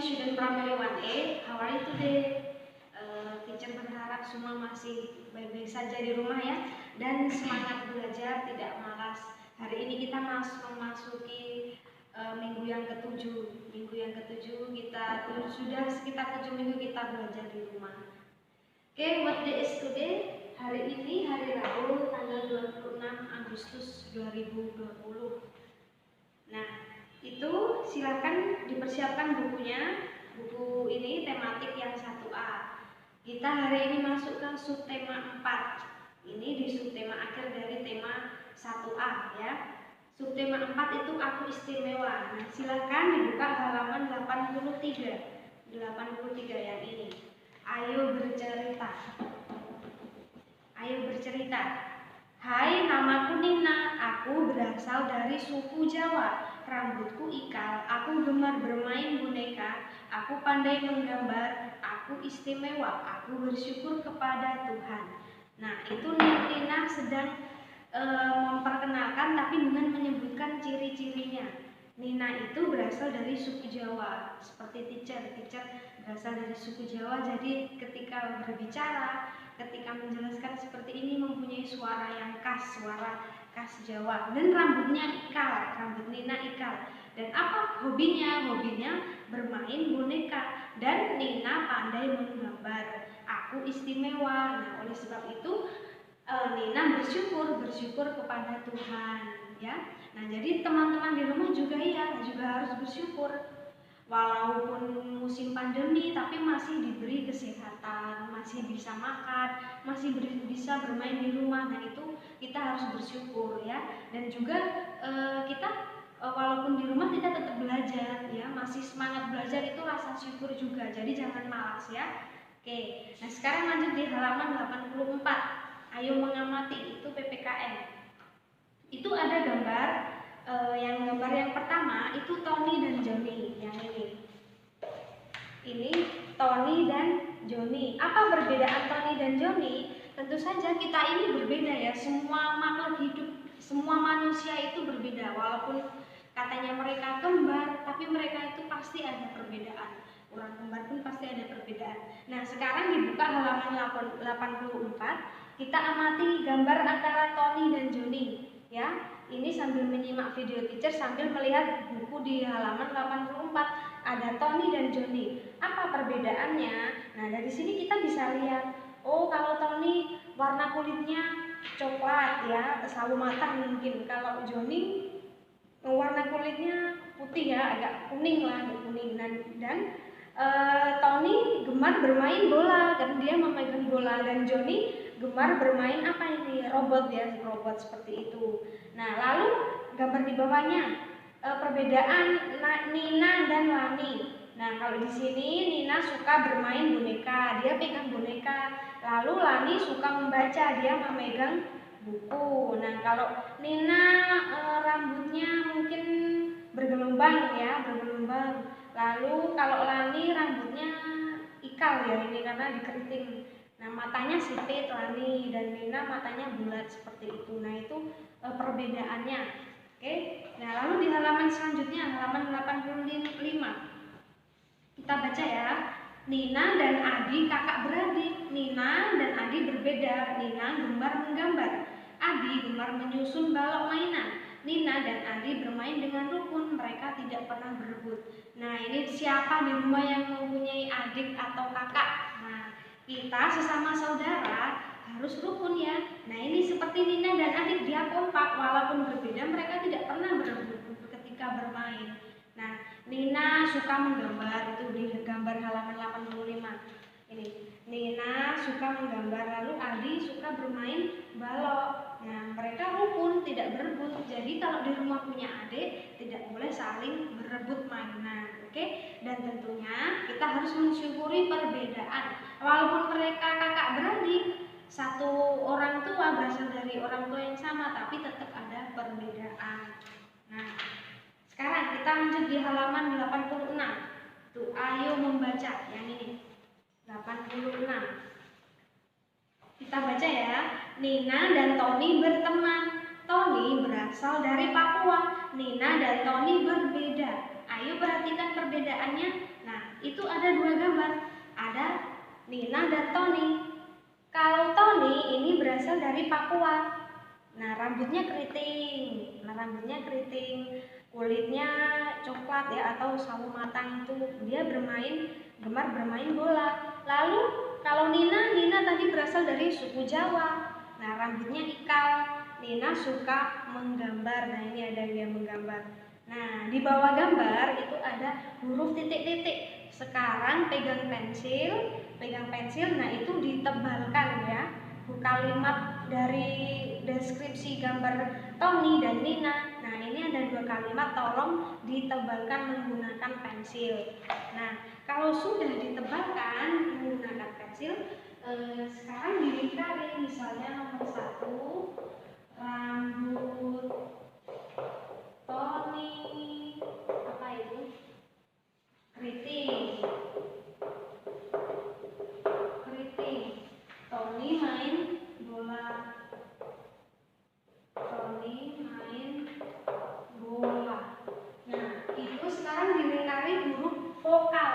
student primary 1A. How are you today? Teacher berharap semua masih baik-baik saja di rumah ya, dan semangat belajar, tidak malas. Hari ini kita memasuki minggu yang ketujuh. Minggu yang ketujuh kita sudah sekitar 7 minggu kita belajar di rumah. Oke, what day is today? Hari ini hari Rabu tanggal 26 Agustus 2020. Nah, itu silakan dipersiapkan bukunya. Buku ini tematik yang 1A. Kita hari ini masuk ke subtema 4. Ini di subtema akhir dari tema 1A ya. Subtema 4 itu aku istimewa. Nah, silakan dibuka halaman 83. 83 yang ini. Ayo bercerita. Ayo bercerita. Hai, namaku Nina. Aku berasal dari suku Jawa. Rambutku ikal. Aku gemar bermain boneka. Aku pandai menggambar. Aku istimewa. Aku bersyukur kepada Tuhan. Nah, itu Nina sedang memperkenalkan tapi dengan menyebutkan ciri-cirinya. Nina itu berasal dari suku Jawa. Seperti teacher berasal dari suku Jawa. Jadi ketika berbicara, ketika menjelaskan seperti ini mempunyai suara yang khas, suara khas Jawa, dan rambutnya ikal, rambut Nina ikal. Dan apa hobinya? Hobinya bermain boneka, dan Nina pandai menggambar. Aku istimewa. Nah, oleh sebab itu Nina bersyukur kepada Tuhan ya. Nah, jadi teman-teman di rumah juga harus bersyukur. Walaupun musim pandemi tapi masih diberi kesehatan, masih bisa makan, masih bisa bermain di rumah. Nah, itu kita harus bersyukur ya. Dan juga kita walaupun di rumah kita tetap belajar ya, masih semangat belajar, itu rasa syukur juga. Jadi jangan malas ya. Oke. Nah, sekarang lanjut di halaman 84. Ayo mengamati, itu PPKN. Itu ada gambar. Gambar yang pertama itu Tony dan Johnny. Yang ini Tony dan Johnny. Apa perbedaan Tony dan Johnny? Tentu saja kita ini berbeda ya. Semua makhluk hidup, semua manusia itu berbeda. Walaupun katanya mereka kembar, tapi mereka itu pasti ada perbedaan. Orang kembar pun pasti ada perbedaan. Nah, sekarang dibuka halaman 84. Kita amati gambar antara Tony dan Johnny ya. Ini sambil menyimak video teacher sambil melihat buku di halaman 84. Ada Tony dan Johnny. Apa perbedaannya? Nah, dari sini kita bisa lihat, oh, kalau Tony warna kulitnya coklat ya, sawo matang mungkin. Kalau Johnny warna kulitnya putih ya, agak kuning lah, kuning. Dan Tony gemar bermain bola dan dia memegang bola, dan Johnny gemar bermain apa ini? Robot ya, robot seperti itu. Nah, lalu gambar di bawahnya perbedaan Nina dan Lani. Nah, kalau di sini Nina suka bermain boneka, dia pegang boneka. Lalu Lani suka membaca, dia memegang buku. Nah, kalau Nina rambutnya mungkin bergelombang ya, bergelombang. Lalu kalau Lani rambutnya ikal ya, ini karena dikeriting. Nah, matanya sipit Lani, dan Nina matanya bulat seperti itu. Nah, itu perbedaannya. Oke. Nah, lalu di halaman selanjutnya, halaman 85. Kita baca ya. Nina dan Adi kakak beradik. Nina dan Adi berbeda. Nina gemar menggambar. Adi gemar menyusun balok mainan. Nina dan Adi bermain dengan rukun, mereka tidak pernah berebut. Nah, ini siapa di rumah yang mempunyai adik atau kakak? Nah, kita sesama saudara harus rukun ya. Nah, ini seperti Nina dan adik, dia kompak, walaupun berbeda mereka tidak pernah berebut ketika bermain. Nah, Nina suka menggambar, itu di gambar halaman 85. Ini Nina suka menggambar, lalu Adi suka bermain balok. Nah, mereka rukun, tidak berebut. Jadi kalau di rumah punya adik, tidak boleh saling berebut mainan, oke? Dan tentunya kita harus mensyukuri perbedaan. Walaupun mereka kakak beradik, satu orang tua, berasal dari orang tua yang sama, tapi tetap ada perbedaan. Nah, sekarang kita lanjut di halaman 86. Tuh, ayo membaca yang ini. 86. Kita baca ya. Nina dan Tony berteman. Tony berasal dari Papua. Nina dan Tony berbeda. Ayo perhatikan perbedaannya. Nah, itu ada dua gambar, ada Nina dan Tony. Kalau Tony ini berasal dari Papua. Nah, rambutnya keriting. Kulitnya coklat ya atau sawo matang itu. Dia gemar bermain bola. Lalu kalau Nina tadi berasal dari suku Jawa. Nah, rambutnya ikal. Nina suka menggambar. Nah, ini ada yang menggambar. Nah, di bawah gambar itu ada huruf titik-titik. Sekarang pegang pensil, nah itu ditebalkan ya. Kalimat dari deskripsi gambar Tony dan Nina. Nah, ini ada dua kalimat, tolong ditebalkan menggunakan pensil. Nah, kalau sudah ditebalkan menggunakan pensil, sekarang dilingkari. Misalnya nomor 1, rambut Tony apa itu? Keriting. Tony main bola. Nah, itu sekarang dilingkari huruf vokal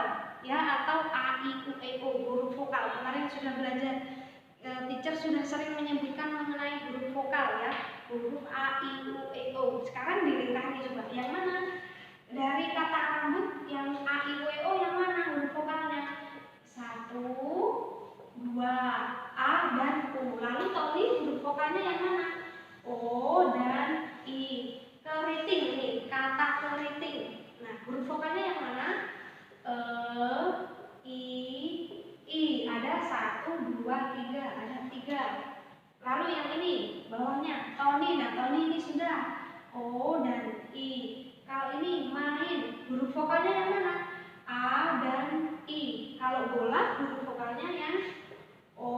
ya atau A, I, U, E, O, huruf vokal. Kemarin sudah belajar, teacher sudah sering menyebutkan mengenai huruf vokal ya. Huruf A, I, U, E, O. Sekarang dilingkari coba. Yang mana? Dari kata rambut yang A, I, U, E, O yang mana huruf vokalnya? 1, 2, A dan U. Lalu Tony huruf vokalnya yang mana? O dan I. Keriting nih, kata keriting. Nah, huruf vokalnya yang mana? I. Ada 1, 2, 3. Ada 3. Lalu yang ini, bawahnya Tony. Nah, Tony ini sudah O dan I. Kalau ini main, huruf vokalnya yang mana? A dan I. Kalau bola, huruf vokalnya yang O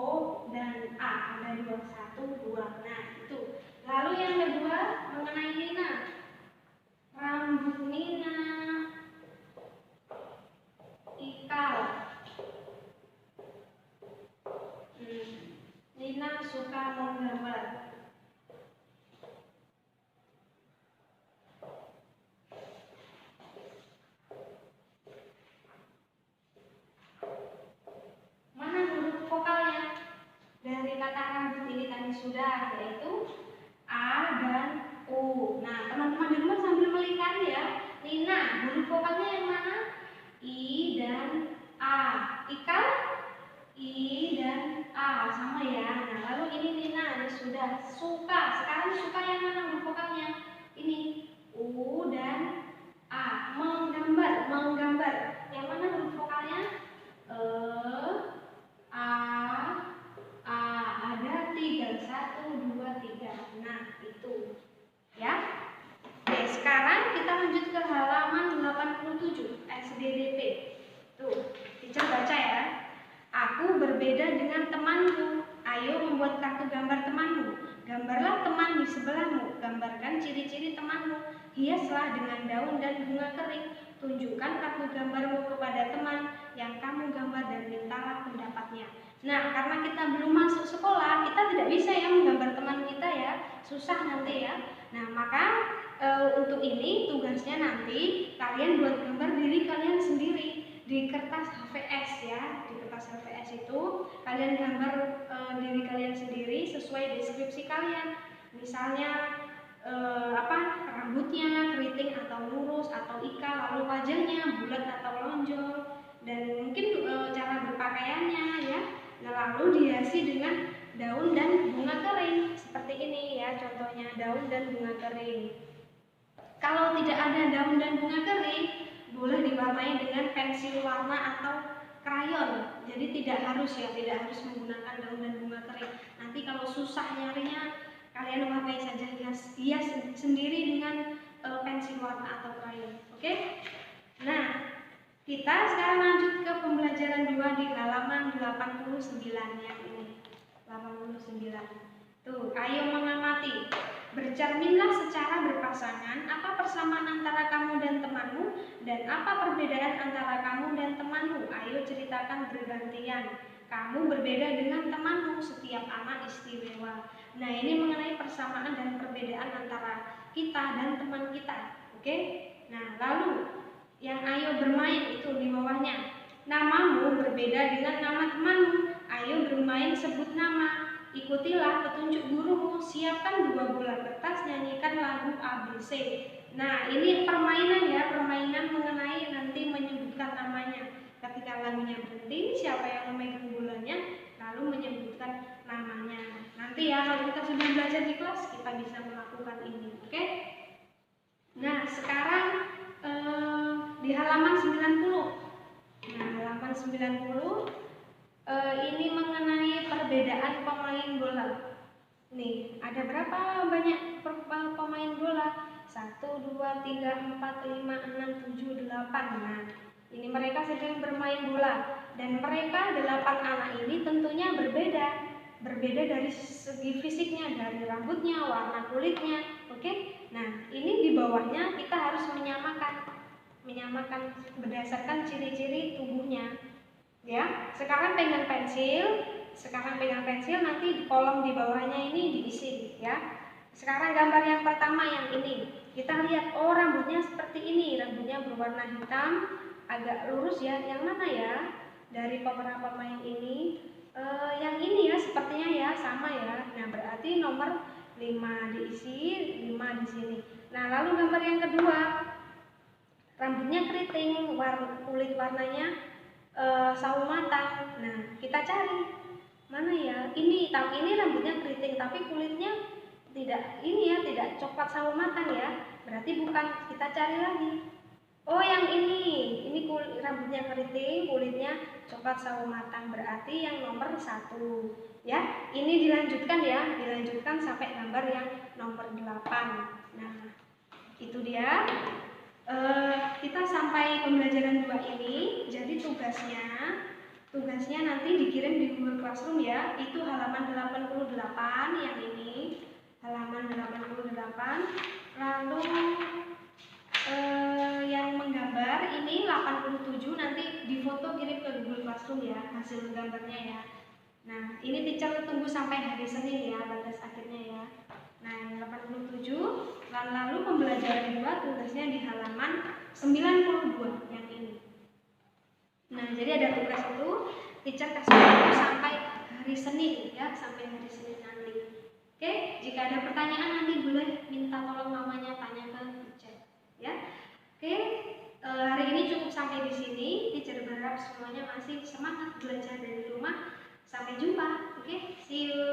dan A. Ada 2, 1, 2. Nah, itu. Lalu yang kedua mengenai Nina. Rambut Nina ikal. Nina suka menggambar. Mana huruf vokalnya? Dari kata rambut ini tadi sudah, yaitu A dan U. Nah, teman-teman di rumah sambil melingkari ya. Nina, huruf vokalnya yang mana? I dan A. Ikal? I dan A, sama ya. Nah, lalu ini Nina, ini sudah suka. Sekarang suka yang mana huruf vokalnya? Ini U dan A. Menggambar. Yang mana huruf vokalnya? A. Ada 3, 1, 2, 3. Nah, itu ya. Oke, sekarang kita lanjut ke halaman 87 SDDP. Tuh, teacher baca ya. Aku berbeda dengan temanku. Ayo membuat kartu gambar temanmu. Gambarlah teman di sebelahmu. Gambarkan ciri-ciri temanmu. Hiaslah dengan daun dan bunga kering. Tunjukkan kartu gambarmu kepada teman yang kamu gambar dan mintalah pendapatnya. Nah, karena kita belum masuk sekolah, kita tidak bisa ya menggambar teman kita ya. Susah nanti ya. Nah, maka untuk ini tugasnya nanti kalian buat gambar diri kalian sendiri di kertas HVS ya. Di kertas HVS itu kalian gambar diri kalian sendiri sesuai deskripsi kalian. Misalnya rambutnya keriting atau lurus atau ikal, lalu wajahnya bulat atau lonjong, dan mungkin cara berpakaiannya ya. Nah, lalu dihiasi dengan daun dan bunga kering seperti ini ya, contohnya daun dan bunga kering. Kalau tidak ada daun dan bunga kering, boleh diwarnai dengan pensil warna atau krayon. Jadi tidak harus menggunakan daun dan bunga kering. Nanti kalau susah nyarinya, kalian warnai saja, hias sendiri dengan pensil warna atau krayon. Oke? Nah, kita sekarang lanjut ke pembelajaran 2 di halaman 89 yang ini. 89. Tuh, ayo mengamati. Bercerminlah secara berpasangan apa persamaan antara kamu dan temanmu dan apa perbedaan antara kamu dan temanmu. Ayo ceritakan bergantian. Kamu berbeda dengan temanmu, setiap anak istimewa. Nah, ini mengenai persamaan dan perbedaan antara kita dan teman kita. Oke? Nah, lalu yang ayo bermain itu di bawahnya. namamu berbeda dengan nama temanmu. Ayo bermain sebut nama. Ikutilah petunjuk gurumu. Siapkan 2 bola kertas, nyanyikan lagu ABC. Nah, ini permainan ya, permainan mengenai nanti menyebutkan namanya. Ketika lagunya berhenti, siapa yang memegang bolanya, lalu menyebutkan namanya. Nanti ya, kalau kita sudah belajar di kelas, kita bisa melakukan ini, oke? Nah, sekarang di halaman 90. Nah, halaman 90 ini mengenai perbedaan pemain bola. Nih, ada berapa banyak pemain bola? 1, 2, 3, 4, 5, 6, 7, 8. Nah, ini mereka sedang bermain bola. Dan mereka 8 anak ini tentunya berbeda. Berbeda dari segi fisiknya, dari rambutnya, warna kulitnya. Oke? Nah, ini di bawahnya kita harus menyamakan berdasarkan ciri-ciri tubuhnya. Ya, sekarang pegang pensil, nanti di kolom di bawahnya ini diisi ya. Sekarang gambar yang pertama yang ini, kita lihat, oh rambutnya seperti ini, rambutnya berwarna hitam, agak lurus ya. Yang mana ya dari beberapa pemain ini? Yang ini ya, sepertinya ya sama ya. Nah, berarti nomor 5 diisi, 5 di sini. Nah, lalu gambar yang kedua, rambutnya keriting, kulit warnanya sawo matang. Nah, kita cari mana ya? Ini rambutnya keriting tapi kulitnya tidak tidak coklat sawo matang ya. Berarti bukan, kita cari lagi. Oh, yang ini rambutnya keriting, kulitnya coklat sawo matang, berarti yang nomor 1 ya. Ini dilanjutkan sampai gambar yang nomor 8. Nah, itu dia. Kita sampai pembelajaran 2 ini. Jadi tugasnya nanti dikirim di Google Classroom ya. Itu halaman 88 yang ini, halaman 88. Lalu yang menggambar ini 87, nanti difoto kirim ke Google Classroom ya, hasil gambarnya ya. Nah, ini teacher tunggu sampai hari Senin ya, batas akhirnya ya. Nah, yang 87. Lalu pembelajaran 2 tugasnya di halaman 92 yang ini. Nah, jadi ada tugas itu, teacher kasih waktu sampai hari Senin ya, sampai hari Senin nanti. Oke, jika ada pertanyaan nanti boleh minta tolong mamanya tanya ke teacher ya. Oke, hari ini cukup sampai di sini. Teacher berharap semuanya masih semangat belajar dari rumah. Sampai jumpa. Oke, see you.